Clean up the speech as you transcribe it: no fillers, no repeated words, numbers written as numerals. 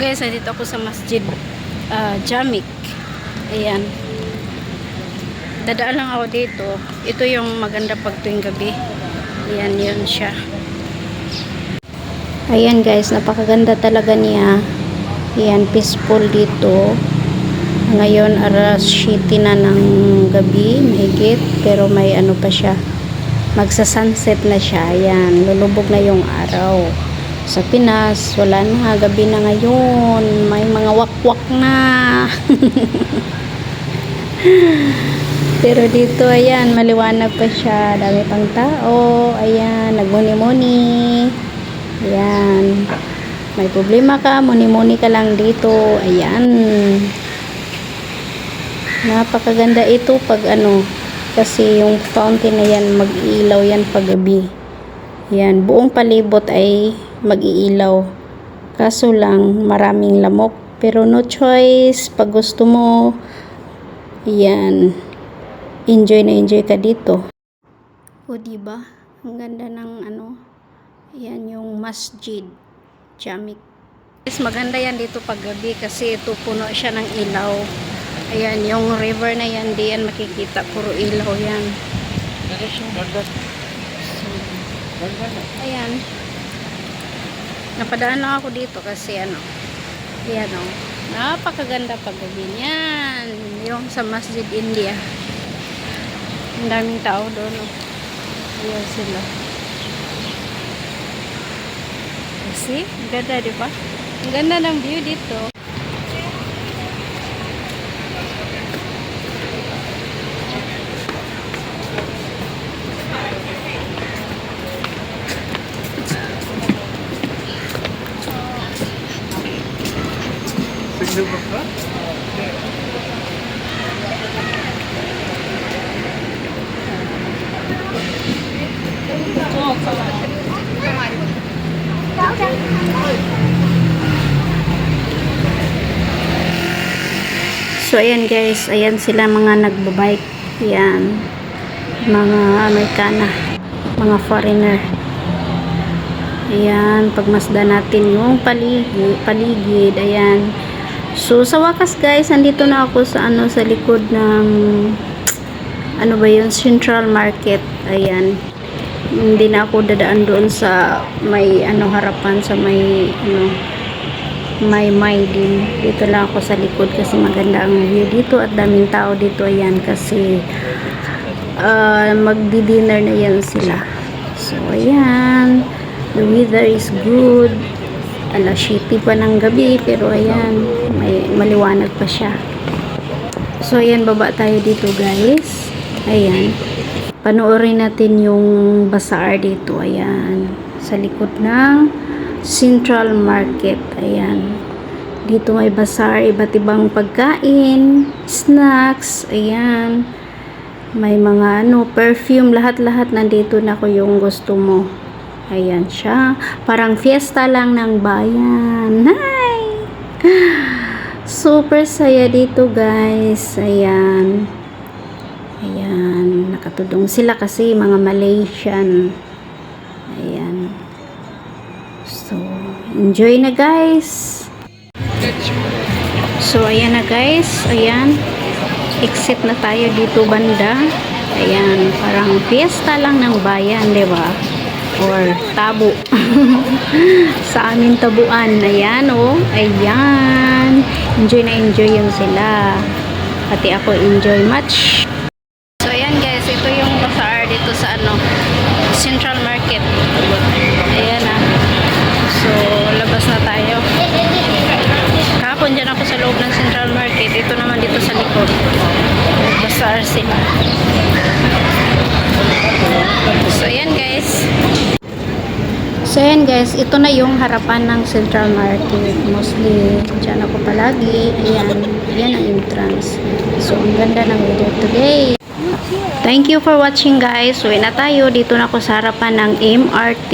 guys, nandito ako sa Masjid Jamik. Ayan. Dadaan lang ako dito. Ito yung maganda pag tuwing gabi. Ayan, yun siya. Ayan guys, napakaganda talaga niya. Ayan, peaceful dito. Ngayon, alas 7 na ng gabi, mahigit. Pero may ano pa siya. Magsa-sunset na siya. Ayan, lulubog na yung araw. Sa Pinas, wala na, gabi na ngayon. May mga wakwak na. Pero dito, ayan, maliwanag pa siya. Dami pang tao. Ayan, nagmuni-muni. Ayan. May problema ka, muni-muni ka lang dito. Ayan. Napakaganda ito pag ano, kasi yung fountain na yan, mag-iilaw yan pag gabi. Ayan, buong palibot ay mag-iilaw. Kaso lang, maraming lamok. Pero no choice, pag gusto mo, ayan, enjoy na enjoy ka dito. O diba? Ang ganda ng ano, ayan yung Masjid Jamik. Maganda yan dito pag gabi kasi ito puno siya ng ilaw. Ayan, yung river na yan, di yan makikita, puro ilaw yan. Ayan. Napadaan lang ako dito kasi ano, ayan o, napakaganda pag gabi niyan. Yung sa Masjid India. Ang daming tao doon o. Ayan sila. See? Ang ganda, diba? Ang ganda ng view dito. So ayan guys, ayan sila mga nagbabike. Ayan, mga Amerikana, mga foreigner. Ayan, pagmasdan natin yung paligid. Ayan. So sa wakas guys, andito na ako sa ano, sa likod ng ano ba yun, Central Market. Ayan. Hindi na ako dadaan doon sa may ano harapan, sa may ano, may din. Dito lang ako sa likod kasi maganda ang view dito at daming tao dito. Ayan, kasi magdi-dinner na yan sila. So ayan, the weather is good. Alas 7 pa ng gabi pero ayan, may maliwanag pa siya. So ayan, baba tayo dito guys. Ayan, panoorin natin yung bazaar dito. Ayan, sa likod ng Central Market. Ayan, dito may bazaar, iba't ibang pagkain, snacks. Ayan, may mga ano, perfume, lahat-lahat nandito na ko yung gusto mo. Ayan siya, parang fiesta lang ng bayan. Hi! Super saya dito guys. Ayan, ayan, nakatudong sila kasi mga Malaysian. Ayan. So, enjoy na guys. So, ayan na guys. Ayan. Exit na tayo dito banda. Ayan. Parang fiesta lang ng bayan, diba? Or tabo. Sa aming tabuan. Ayan, oh. Ayan. Enjoy na enjoy yung sila. Pati ako enjoy much. So, ayan guys. Ito yung bazaar dito sa ano, Central Market. Ayan ah. So, labas na tayo. Kahapon dyan ako sa loob ng Central Market. Ito naman dito sa likod. Bazaar sila. So, ayan guys. So, ayan guys. Ito na yung harapan ng Central Market. Mostly, dyan ako palagi. Ayan. Ayan ang entrance. So, ang ganda ng video today. Thank you for watching guys. Uwi na tayo. Dito na ako sa harapan ng MRT.